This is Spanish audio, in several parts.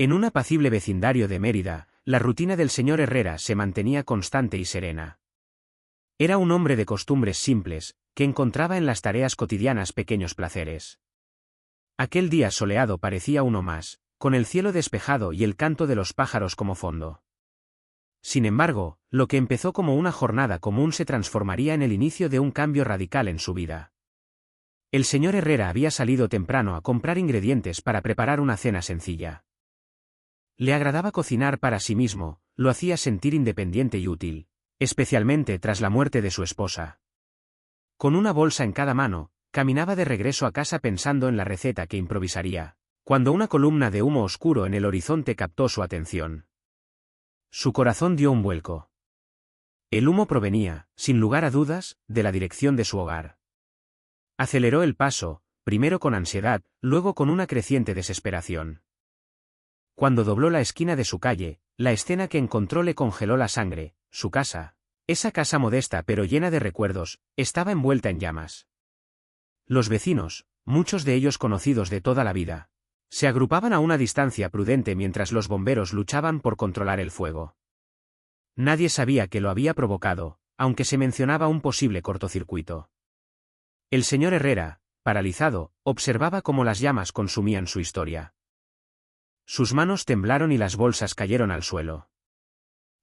En un apacible vecindario de Mérida, la rutina del señor Herrera se mantenía constante y serena. Era un hombre de costumbres simples, que encontraba en las tareas cotidianas pequeños placeres. Aquel día soleado parecía uno más, con el cielo despejado y el canto de los pájaros como fondo. Sin embargo, lo que empezó como una jornada común se transformaría en el inicio de un cambio radical en su vida. El señor Herrera había salido temprano a comprar ingredientes para preparar una cena sencilla. Le agradaba cocinar para sí mismo, lo hacía sentir independiente y útil, especialmente tras la muerte de su esposa. Con una bolsa en cada mano, caminaba de regreso a casa pensando en la receta que improvisaría, cuando una columna de humo oscuro en el horizonte captó su atención. Su corazón dio un vuelco. El humo provenía, sin lugar a dudas, de la dirección de su hogar. Aceleró el paso, primero con ansiedad, luego con una creciente desesperación. Cuando dobló la esquina de su calle, la escena que encontró le congeló la sangre. Su casa, esa casa modesta pero llena de recuerdos, estaba envuelta en llamas. Los vecinos, muchos de ellos conocidos de toda la vida, se agrupaban a una distancia prudente mientras los bomberos luchaban por controlar el fuego. Nadie sabía que lo había provocado, aunque se mencionaba un posible cortocircuito. El señor Herrera, paralizado, observaba cómo las llamas consumían su historia. Sus manos temblaron y las bolsas cayeron al suelo.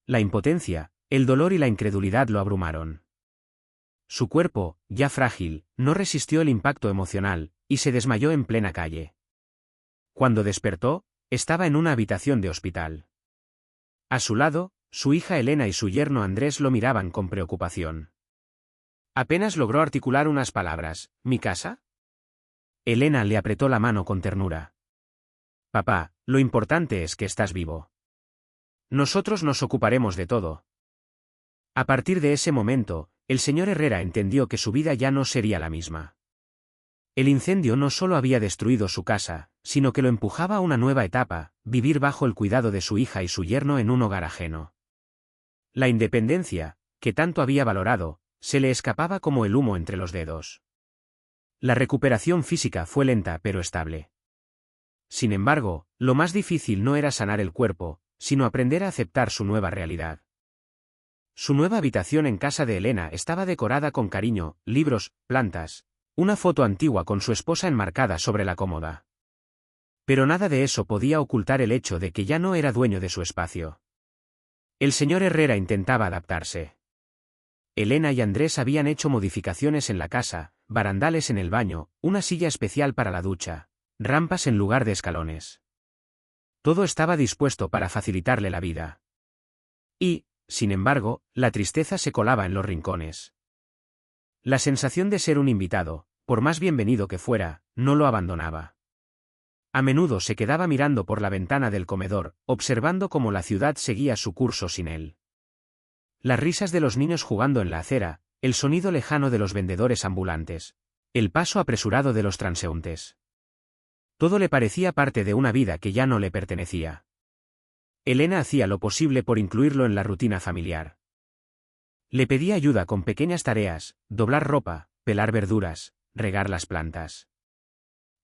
La impotencia, el dolor y la incredulidad lo abrumaron. Su cuerpo, ya frágil, no resistió el impacto emocional, y se desmayó en plena calle. Cuando despertó, estaba en una habitación de hospital. A su lado, su hija Elena y su yerno Andrés lo miraban con preocupación. Apenas logró articular unas palabras. ¿Mi casa? Elena le apretó la mano con ternura. Papá, lo importante es que estás vivo. Nosotros nos ocuparemos de todo. A partir de ese momento, el señor Herrera entendió que su vida ya no sería la misma. El incendio no solo había destruido su casa, sino que lo empujaba a una nueva etapa, vivir bajo el cuidado de su hija y su yerno en un hogar ajeno. La independencia, que tanto había valorado, se le escapaba como el humo entre los dedos. La recuperación física fue lenta pero estable. Sin embargo, lo más difícil no era sanar el cuerpo, sino aprender a aceptar su nueva realidad. Su nueva habitación en casa de Elena estaba decorada con cariño, libros, plantas, una foto antigua con su esposa enmarcada sobre la cómoda. Pero nada de eso podía ocultar el hecho de que ya no era dueño de su espacio. El señor Herrera intentaba adaptarse. Elena y Andrés habían hecho modificaciones en la casa, barandales en el baño, una silla especial para la ducha, rampas en lugar de escalones. Todo estaba dispuesto para facilitarle la vida. Y, sin embargo, la tristeza se colaba en los rincones. La sensación de ser un invitado, por más bienvenido que fuera, no lo abandonaba. A menudo se quedaba mirando por la ventana del comedor, observando cómo la ciudad seguía su curso sin él. Las risas de los niños jugando en la acera, el sonido lejano de los vendedores ambulantes, el paso apresurado de los transeúntes. Todo le parecía parte de una vida que ya no le pertenecía. Elena hacía lo posible por incluirlo en la rutina familiar. Le pedía ayuda con pequeñas tareas, doblar ropa, pelar verduras, regar las plantas.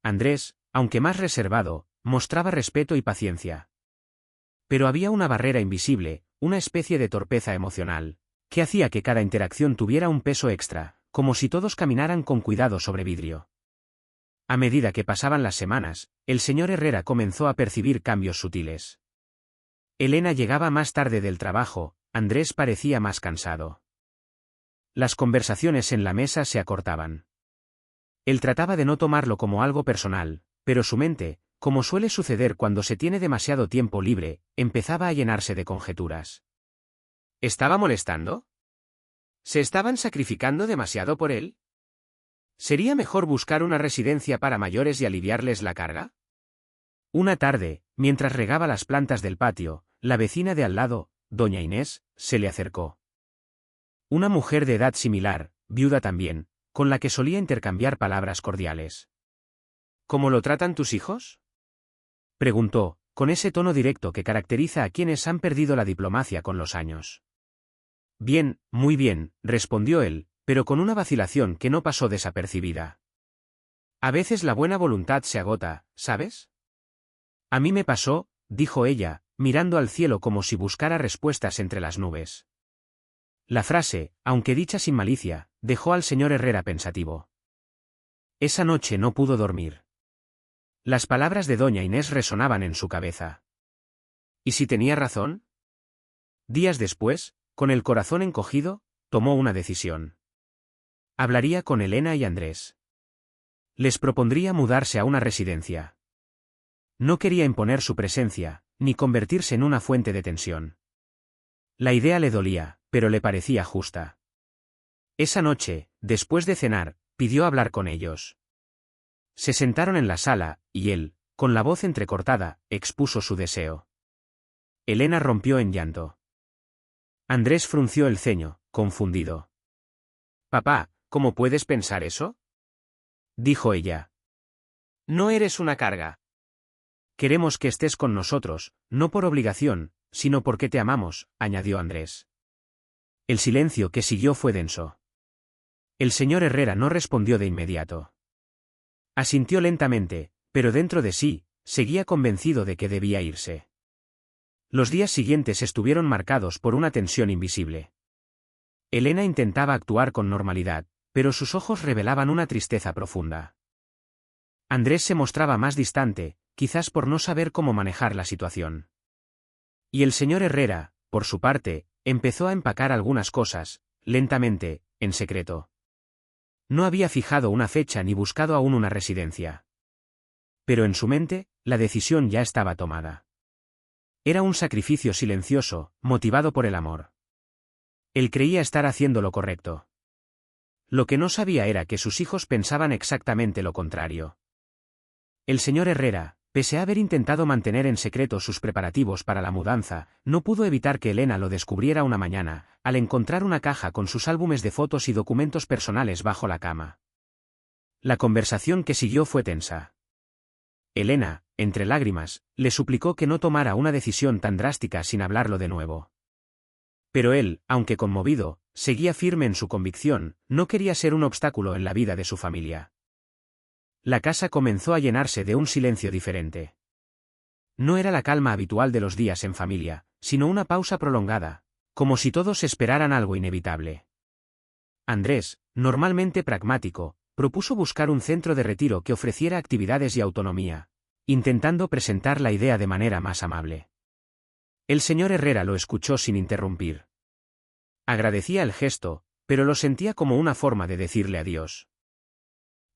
Andrés, aunque más reservado, mostraba respeto y paciencia. Pero había una barrera invisible, una especie de torpeza emocional, que hacía que cada interacción tuviera un peso extra, como si todos caminaran con cuidado sobre vidrio. A medida que pasaban las semanas, el señor Herrera comenzó a percibir cambios sutiles. Elena llegaba más tarde del trabajo, Andrés parecía más cansado. Las conversaciones en la mesa se acortaban. Él trataba de no tomarlo como algo personal, pero su mente, como suele suceder cuando se tiene demasiado tiempo libre, empezaba a llenarse de conjeturas. ¿Estaba molestando? ¿Se estaban sacrificando demasiado por él? ¿Sería mejor buscar una residencia para mayores y aliviarles la carga? Una tarde, mientras regaba las plantas del patio, la vecina de al lado, doña Inés, se le acercó. Una mujer de edad similar, viuda también, con la que solía intercambiar palabras cordiales. ¿Cómo lo tratan tus hijos?, preguntó, con ese tono directo que caracteriza a quienes han perdido la diplomacia con los años. Bien, muy bien, respondió él, pero con una vacilación que no pasó desapercibida. A veces la buena voluntad se agota, ¿sabes? A mí me pasó, dijo ella, mirando al cielo como si buscara respuestas entre las nubes. La frase, aunque dicha sin malicia, dejó al señor Herrera pensativo. Esa noche no pudo dormir. Las palabras de doña Inés resonaban en su cabeza. ¿Y si tenía razón? Días después, con el corazón encogido, tomó una decisión. Hablaría con Elena y Andrés. Les propondría mudarse a una residencia. No quería imponer su presencia, ni convertirse en una fuente de tensión. La idea le dolía, pero le parecía justa. Esa noche, después de cenar, pidió hablar con ellos. Se sentaron en la sala, y él, con la voz entrecortada, expuso su deseo. Elena rompió en llanto. Andrés frunció el ceño, confundido. «Papá, ¿cómo puedes pensar eso?», dijo ella. «No eres una carga. Queremos que estés con nosotros, no por obligación, sino porque te amamos», añadió Andrés. El silencio que siguió fue denso. El señor Herrera no respondió de inmediato. Asintió lentamente, pero dentro de sí, seguía convencido de que debía irse. Los días siguientes estuvieron marcados por una tensión invisible. Elena intentaba actuar con normalidad, pero sus ojos revelaban una tristeza profunda. Andrés se mostraba más distante, quizás por no saber cómo manejar la situación. Y el señor Herrera, por su parte, empezó a empacar algunas cosas, lentamente, en secreto. No había fijado una fecha ni buscado aún una residencia. Pero en su mente, la decisión ya estaba tomada. Era un sacrificio silencioso, motivado por el amor. Él creía estar haciendo lo correcto. Lo que no sabía era que sus hijos pensaban exactamente lo contrario. El señor Herrera, pese a haber intentado mantener en secreto sus preparativos para la mudanza, no pudo evitar que Elena lo descubriera una mañana, al encontrar una caja con sus álbumes de fotos y documentos personales bajo la cama. La conversación que siguió fue tensa. Elena, entre lágrimas, le suplicó que no tomara una decisión tan drástica sin hablarlo de nuevo. Pero él, aunque conmovido, seguía firme en su convicción, no quería ser un obstáculo en la vida de su familia. La casa comenzó a llenarse de un silencio diferente. No era la calma habitual de los días en familia, sino una pausa prolongada, como si todos esperaran algo inevitable. Andrés, normalmente pragmático, propuso buscar un centro de retiro que ofreciera actividades y autonomía, intentando presentar la idea de manera más amable. El señor Herrera lo escuchó sin interrumpir. Agradecía el gesto, pero lo sentía como una forma de decirle adiós.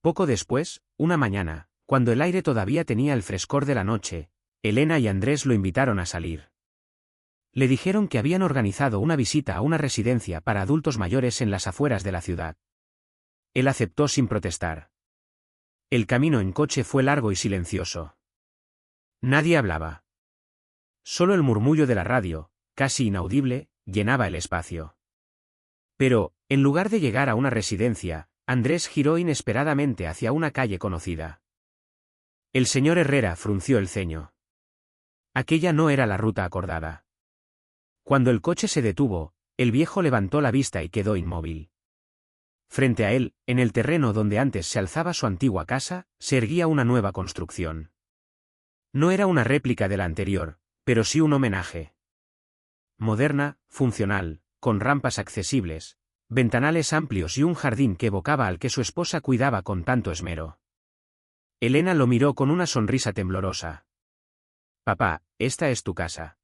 Poco después, una mañana, cuando el aire todavía tenía el frescor de la noche, Elena y Andrés lo invitaron a salir. Le dijeron que habían organizado una visita a una residencia para adultos mayores en las afueras de la ciudad. Él aceptó sin protestar. El camino en coche fue largo y silencioso. Nadie hablaba. Solo el murmullo de la radio, casi inaudible, llenaba el espacio. Pero, en lugar de llegar a una residencia, Andrés giró inesperadamente hacia una calle conocida. El señor Herrera frunció el ceño. Aquella no era la ruta acordada. Cuando el coche se detuvo, el viejo levantó la vista y quedó inmóvil. Frente a él, en el terreno donde antes se alzaba su antigua casa, se erguía una nueva construcción. No era una réplica de la anterior, pero sí un homenaje. Moderna, funcional, con rampas accesibles, ventanales amplios y un jardín que evocaba al que su esposa cuidaba con tanto esmero. Elena lo miró con una sonrisa temblorosa. «Papá, esta es tu casa».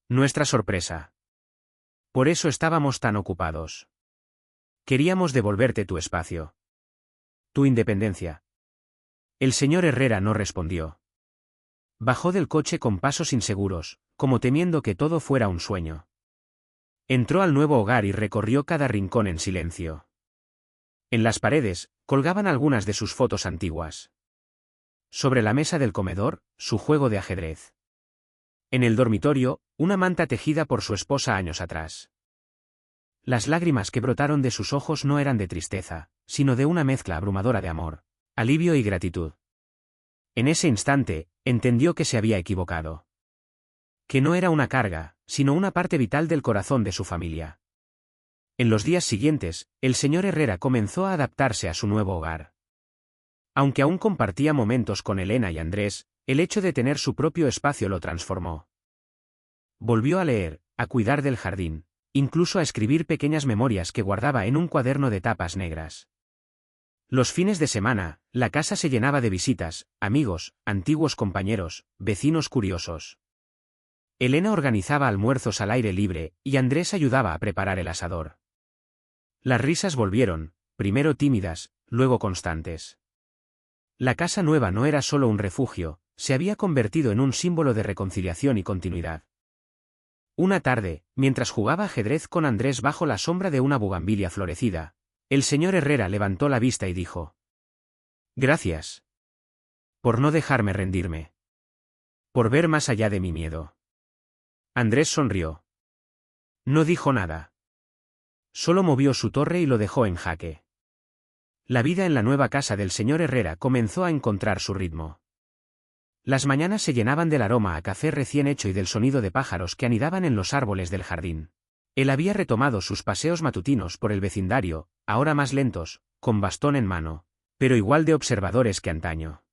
«Nuestra sorpresa. Por eso estábamos tan ocupados. Queríamos devolverte tu espacio. Tu independencia». El señor Herrera no respondió. Bajó del coche con pasos inseguros, como temiendo que todo fuera un sueño. Entró al nuevo hogar y recorrió cada rincón en silencio. En las paredes, colgaban algunas de sus fotos antiguas. Sobre la mesa del comedor, su juego de ajedrez. En el dormitorio, una manta tejida por su esposa años atrás. Las lágrimas que brotaron de sus ojos no eran de tristeza, sino de una mezcla abrumadora de amor, alivio y gratitud. En ese instante, entendió que se había equivocado. Que no era una carga, sino una parte vital del corazón de su familia. En los días siguientes, el señor Herrera comenzó a adaptarse a su nuevo hogar. Aunque aún compartía momentos con Elena y Andrés, El hecho de tener su propio espacio lo transformó. Volvió a leer, a cuidar del jardín, incluso a escribir pequeñas memorias que guardaba en un cuaderno de tapas negras. Los fines de semana, la casa se llenaba de visitas, amigos, antiguos compañeros, vecinos curiosos. Elena organizaba almuerzos al aire libre, y Andrés ayudaba a preparar el asador. Las risas volvieron, primero tímidas, luego constantes. La casa nueva no era solo un refugio, se había convertido en un símbolo de reconciliación y continuidad. Una tarde, mientras jugaba ajedrez con Andrés bajo la sombra de una bugambilia florecida, el señor Herrera levantó la vista y dijo: «Gracias. Por no dejarme rendirme. Por ver más allá de mi miedo». Andrés sonrió. No dijo nada. Solo movió su torre y lo dejó en jaque. La vida en la nueva casa del señor Herrera comenzó a encontrar su ritmo. Las mañanas se llenaban del aroma a café recién hecho y del sonido de pájaros que anidaban en los árboles del jardín. Él había retomado sus paseos matutinos por el vecindario, ahora más lentos, con bastón en mano, pero igual de observadores que antaño.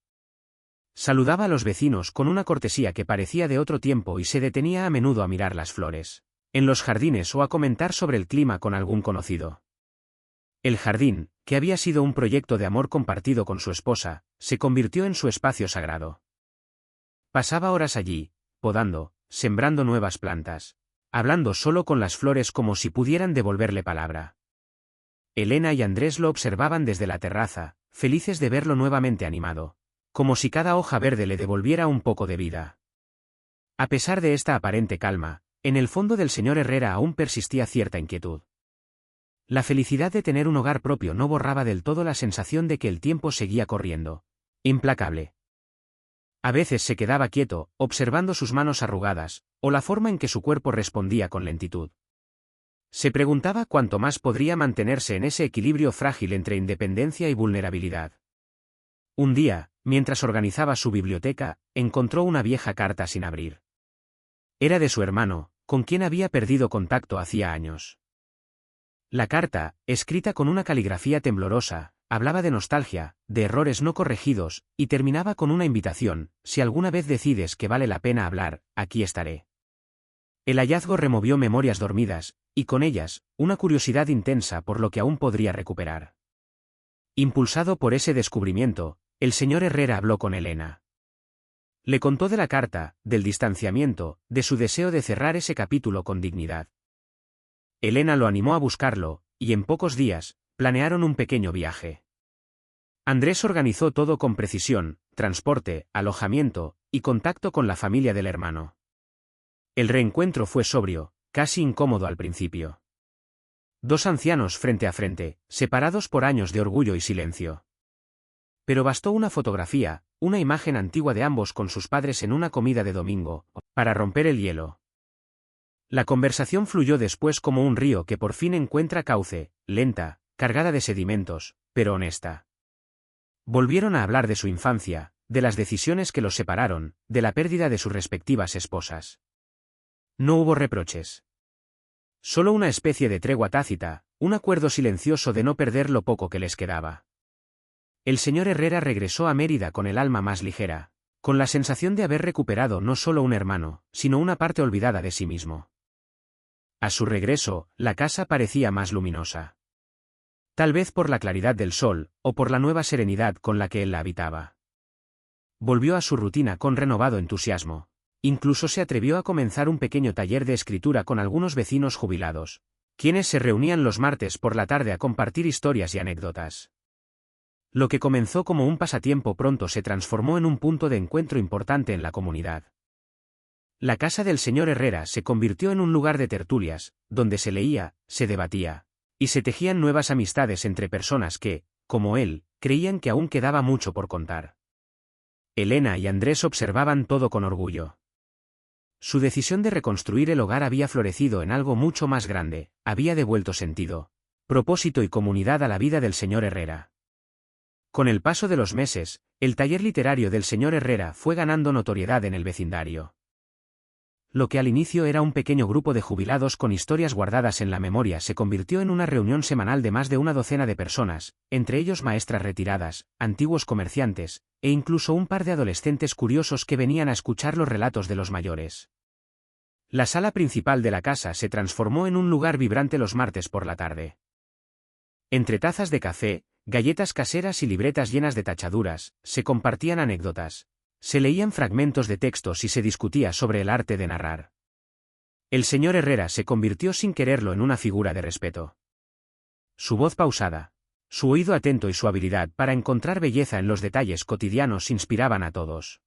Saludaba a los vecinos con una cortesía que parecía de otro tiempo y se detenía a menudo a mirar las flores en los jardines o a comentar sobre el clima con algún conocido. El jardín, que había sido un proyecto de amor compartido con su esposa, se convirtió en su espacio sagrado. Pasaba horas allí, podando, sembrando nuevas plantas, hablando solo con las flores como si pudieran devolverle palabra. Elena y Andrés lo observaban desde la terraza, felices de verlo nuevamente animado, como si cada hoja verde le devolviera un poco de vida. A pesar de esta aparente calma, en el fondo del señor Herrera aún persistía cierta inquietud. La felicidad de tener un hogar propio no borraba del todo la sensación de que el tiempo seguía corriendo, implacable. A veces se quedaba quieto, observando sus manos arrugadas, o la forma en que su cuerpo respondía con lentitud. Se preguntaba cuánto más podría mantenerse en ese equilibrio frágil entre independencia y vulnerabilidad. Un día, mientras organizaba su biblioteca, encontró una vieja carta sin abrir. Era de su hermano, con quien había perdido contacto hacía años. La carta, escrita con una caligrafía temblorosa, hablaba de nostalgia, de errores no corregidos, y terminaba con una invitación: si alguna vez decides que vale la pena hablar, aquí estaré. El hallazgo removió memorias dormidas, y con ellas, una curiosidad intensa por lo que aún podría recuperar. Impulsado por ese descubrimiento, el señor Herrera habló con Elena. Le contó de la carta, del distanciamiento, de su deseo de cerrar ese capítulo con dignidad. Elena lo animó a buscarlo, y en pocos días, planearon un pequeño viaje. Andrés organizó todo con precisión: transporte, alojamiento, y contacto con la familia del hermano. El reencuentro fue sobrio, casi incómodo al principio. Dos ancianos frente a frente, separados por años de orgullo y silencio. Pero bastó una fotografía, una imagen antigua de ambos con sus padres en una comida de domingo, para romper el hielo. La conversación fluyó después como un río que por fin encuentra cauce, lenta, cargada de sedimentos, pero honesta. Volvieron a hablar de su infancia, de las decisiones que los separaron, de la pérdida de sus respectivas esposas. No hubo reproches. Solo una especie de tregua tácita, un acuerdo silencioso de no perder lo poco que les quedaba. El señor Herrera regresó a Mérida con el alma más ligera, con la sensación de haber recuperado no solo un hermano, sino una parte olvidada de sí mismo. A su regreso, la casa parecía más luminosa. Tal vez por la claridad del sol, o por la nueva serenidad con la que él la habitaba. Volvió a su rutina con renovado entusiasmo. Incluso se atrevió a comenzar un pequeño taller de escritura con algunos vecinos jubilados, quienes se reunían los martes por la tarde a compartir historias y anécdotas. Lo que comenzó como un pasatiempo pronto se transformó en un punto de encuentro importante en la comunidad. La casa del señor Herrera se convirtió en un lugar de tertulias, donde se leía, se debatía, y se tejían nuevas amistades entre personas que, como él, creían que aún quedaba mucho por contar. Elena y Andrés observaban todo con orgullo. Su decisión de reconstruir el hogar había florecido en algo mucho más grande, había devuelto sentido, propósito y comunidad a la vida del señor Herrera. Con el paso de los meses, el taller literario del señor Herrera fue ganando notoriedad en el vecindario. Lo que al inicio era un pequeño grupo de jubilados con historias guardadas en la memoria se convirtió en una reunión semanal de más de una docena de personas, entre ellos maestras retiradas, antiguos comerciantes, e incluso un par de adolescentes curiosos que venían a escuchar los relatos de los mayores. La sala principal de la casa se transformó en un lugar vibrante los martes por la tarde. Entre tazas de café, galletas caseras y libretas llenas de tachaduras, se compartían anécdotas. Se leían fragmentos de textos y se discutía sobre el arte de narrar. El señor Herrera se convirtió sin quererlo en una figura de respeto. Su voz pausada, su oído atento y su habilidad para encontrar belleza en los detalles cotidianos inspiraban a todos.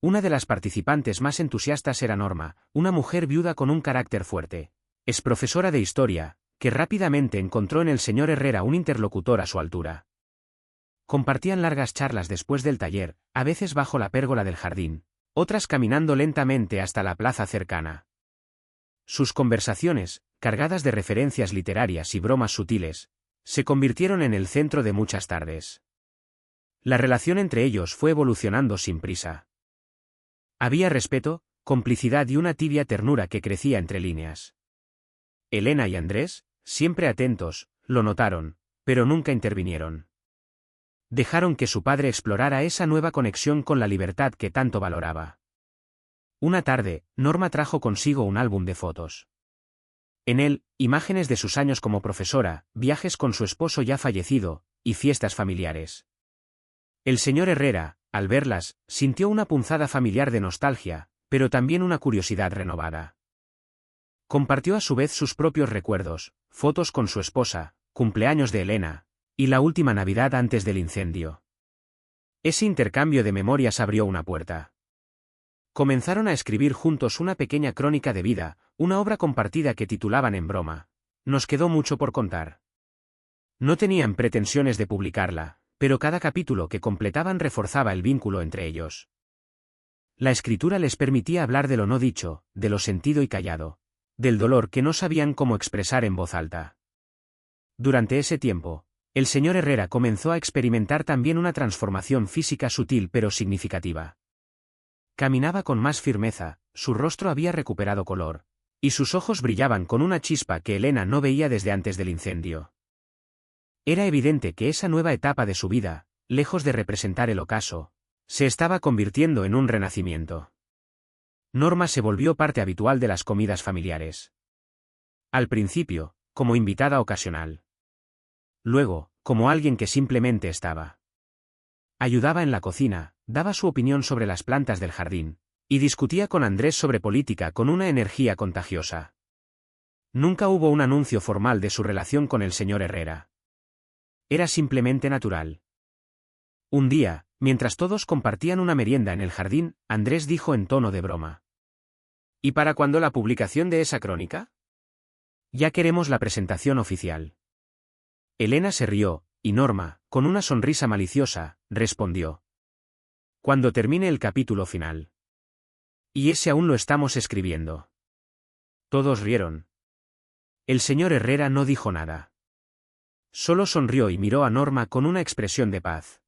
Una de las participantes más entusiastas era Norma, una mujer viuda con un carácter fuerte. Es profesora de historia, que rápidamente encontró en el señor Herrera un interlocutor a su altura. Compartían largas charlas después del taller, a veces bajo la pérgola del jardín, otras caminando lentamente hasta la plaza cercana. Sus conversaciones, cargadas de referencias literarias y bromas sutiles, se convirtieron en el centro de muchas tardes. La relación entre ellos fue evolucionando sin prisa. Había respeto, complicidad y una tibia ternura que crecía entre líneas. Elena y Andrés, siempre atentos, lo notaron, pero nunca intervinieron. Dejaron que su padre explorara esa nueva conexión con la libertad que tanto valoraba. Una tarde, Norma trajo consigo un álbum de fotos. En él, imágenes de sus años como profesora, viajes con su esposo ya fallecido, y fiestas familiares. El señor Herrera, al verlas, sintió una punzada familiar de nostalgia, pero también una curiosidad renovada. Compartió a su vez sus propios recuerdos, fotos con su esposa, cumpleaños de Elena, y la última Navidad antes del incendio. Ese intercambio de memorias abrió una puerta. Comenzaron a escribir juntos una pequeña crónica de vida, una obra compartida que titulaban en broma: "Nos quedó mucho por contar". No tenían pretensiones de publicarla, pero cada capítulo que completaban reforzaba el vínculo entre ellos. La escritura les permitía hablar de lo no dicho, de lo sentido y callado, del dolor que no sabían cómo expresar en voz alta. Durante ese tiempo, el señor Herrera comenzó a experimentar también una transformación física sutil pero significativa. Caminaba con más firmeza, su rostro había recuperado color, y sus ojos brillaban con una chispa que Elena no veía desde antes del incendio. Era evidente que esa nueva etapa de su vida, lejos de representar el ocaso, se estaba convirtiendo en un renacimiento. Norma se volvió parte habitual de las comidas familiares. Al principio, como invitada ocasional. Luego, como alguien que simplemente estaba. Ayudaba en la cocina, daba su opinión sobre las plantas del jardín, y discutía con Andrés sobre política con una energía contagiosa. Nunca hubo un anuncio formal de su relación con el señor Herrera. Era simplemente natural. Un día, mientras todos compartían una merienda en el jardín, Andrés dijo en tono de broma: "¿Y para cuándo la publicación de esa crónica?". "Ya queremos la presentación oficial". Elena se rió, y Norma, con una sonrisa maliciosa, respondió: "Cuando termine el capítulo final". "Y ese aún lo estamos escribiendo". Todos rieron. El señor Herrera no dijo nada. Solo sonrió y miró a Norma con una expresión de paz.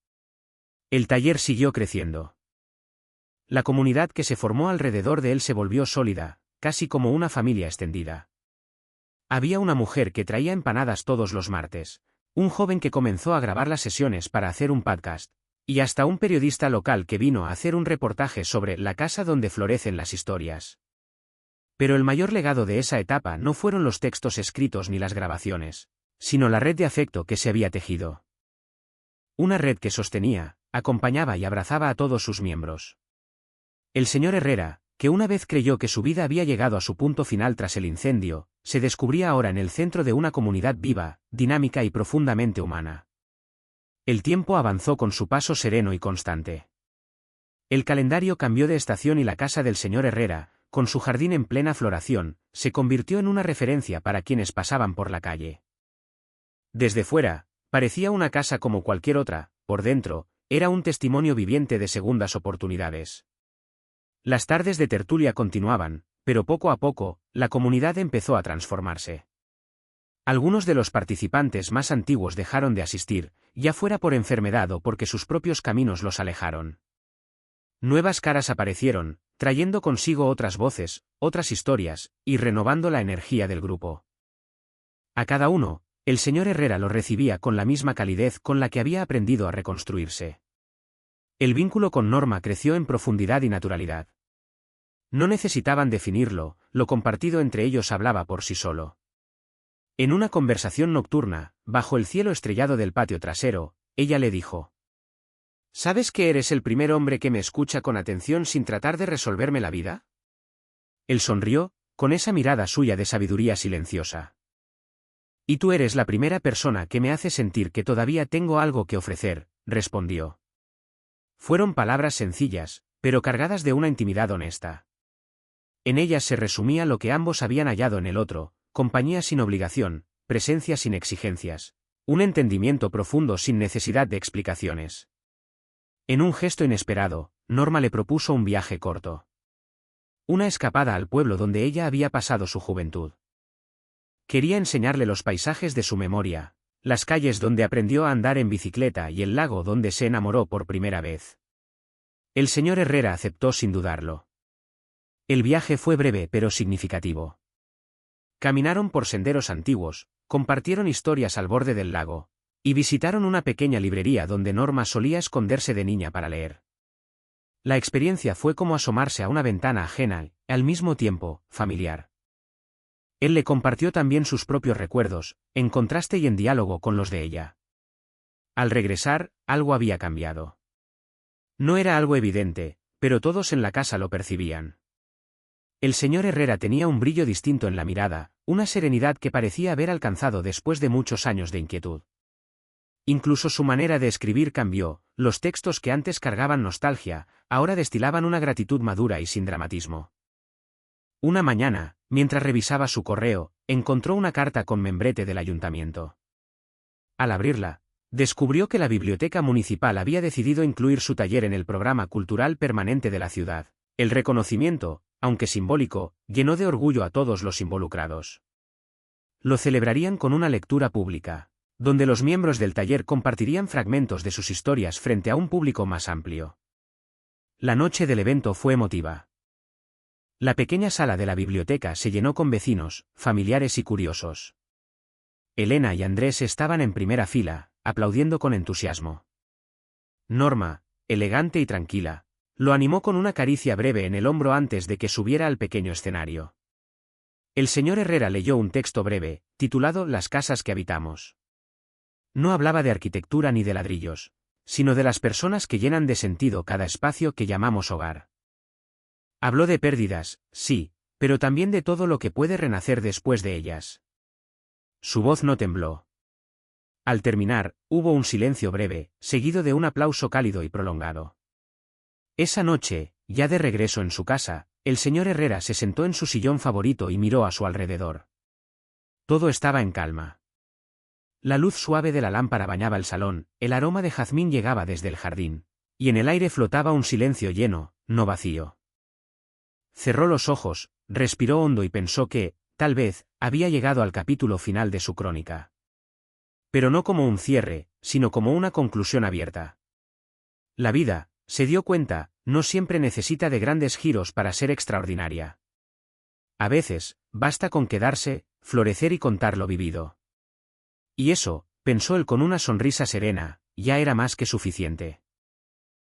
El taller siguió creciendo. La comunidad que se formó alrededor de él se volvió sólida, casi como una familia extendida. Había una mujer que traía empanadas todos los martes, un joven que comenzó a grabar las sesiones para hacer un podcast, y hasta un periodista local que vino a hacer un reportaje sobre la casa donde florecen las historias. Pero el mayor legado de esa etapa no fueron los textos escritos ni las grabaciones, sino la red de afecto que se había tejido. Una red que sostenía, acompañaba y abrazaba a todos sus miembros. El señor Herrera, que una vez creyó que su vida había llegado a su punto final tras el incendio, se descubría ahora en el centro de una comunidad viva, dinámica y profundamente humana. El tiempo avanzó con su paso sereno y constante. El calendario cambió de estación y la casa del señor Herrera, con su jardín en plena floración, se convirtió en una referencia para quienes pasaban por la calle. Desde fuera, parecía una casa como cualquier otra; por dentro, era un testimonio viviente de segundas oportunidades. Las tardes de tertulia continuaban, pero poco a poco, la comunidad empezó a transformarse. Algunos de los participantes más antiguos dejaron de asistir, ya fuera por enfermedad o porque sus propios caminos los alejaron. Nuevas caras aparecieron, trayendo consigo otras voces, otras historias, y renovando la energía del grupo. A cada uno, el señor Herrera lo recibía con la misma calidez con la que había aprendido a reconstruirse. El vínculo con Norma creció en profundidad y naturalidad. No necesitaban definirlo, lo compartido entre ellos hablaba por sí solo. En una conversación nocturna, bajo el cielo estrellado del patio trasero, ella le dijo: ¿Sabes que eres el primer hombre que me escucha con atención sin tratar de resolverme la vida? Él sonrió, con esa mirada suya de sabiduría silenciosa. Y tú eres la primera persona que me hace sentir que todavía tengo algo que ofrecer, respondió. Fueron palabras sencillas, pero cargadas de una intimidad honesta. En ellas se resumía lo que ambos habían hallado en el otro: compañía sin obligación, presencia sin exigencias, un entendimiento profundo sin necesidad de explicaciones. En un gesto inesperado, Norma le propuso un viaje corto. Una escapada al pueblo donde ella había pasado su juventud. Quería enseñarle los paisajes de su memoria, las calles donde aprendió a andar en bicicleta y el lago donde se enamoró por primera vez. El señor Herrera aceptó sin dudarlo. El viaje fue breve pero significativo. Caminaron por senderos antiguos, compartieron historias al borde del lago, y visitaron una pequeña librería donde Norma solía esconderse de niña para leer. La experiencia fue como asomarse a una ventana ajena, al mismo tiempo, familiar. Él le compartió también sus propios recuerdos, en contraste y en diálogo con los de ella. Al regresar, algo había cambiado. No era algo evidente, pero todos en la casa lo percibían. El señor Herrera tenía un brillo distinto en la mirada, una serenidad que parecía haber alcanzado después de muchos años de inquietud. Incluso su manera de escribir cambió, los textos que antes cargaban nostalgia, ahora destilaban una gratitud madura y sin dramatismo. Una mañana, mientras revisaba su correo, encontró una carta con membrete del ayuntamiento. Al abrirla, descubrió que la biblioteca municipal había decidido incluir su taller en el programa cultural permanente de la ciudad. El reconocimiento, aunque simbólico, llenó de orgullo a todos los involucrados. Lo celebrarían con una lectura pública, donde los miembros del taller compartirían fragmentos de sus historias frente a un público más amplio. La noche del evento fue emotiva. La pequeña sala de la biblioteca se llenó con vecinos, familiares y curiosos. Elena y Andrés estaban en primera fila, aplaudiendo con entusiasmo. Norma, elegante y tranquila, lo animó con una caricia breve en el hombro antes de que subiera al pequeño escenario. El señor Herrera leyó un texto breve, titulado Las casas que habitamos. No hablaba de arquitectura ni de ladrillos, sino de las personas que llenan de sentido cada espacio que llamamos hogar. Habló de pérdidas, sí, pero también de todo lo que puede renacer después de ellas. Su voz no tembló. Al terminar, hubo un silencio breve, seguido de un aplauso cálido y prolongado. Esa noche, ya de regreso en su casa, el señor Herrera se sentó en su sillón favorito y miró a su alrededor. Todo estaba en calma. La luz suave de la lámpara bañaba el salón, el aroma de jazmín llegaba desde el jardín, y en el aire flotaba un silencio lleno, no vacío. Cerró los ojos, respiró hondo y pensó que, tal vez, había llegado al capítulo final de su crónica. Pero no como un cierre, sino como una conclusión abierta. La vida, se dio cuenta, no siempre necesita de grandes giros para ser extraordinaria. A veces, basta con quedarse, florecer y contar lo vivido. Y eso, pensó él con una sonrisa serena, ya era más que suficiente.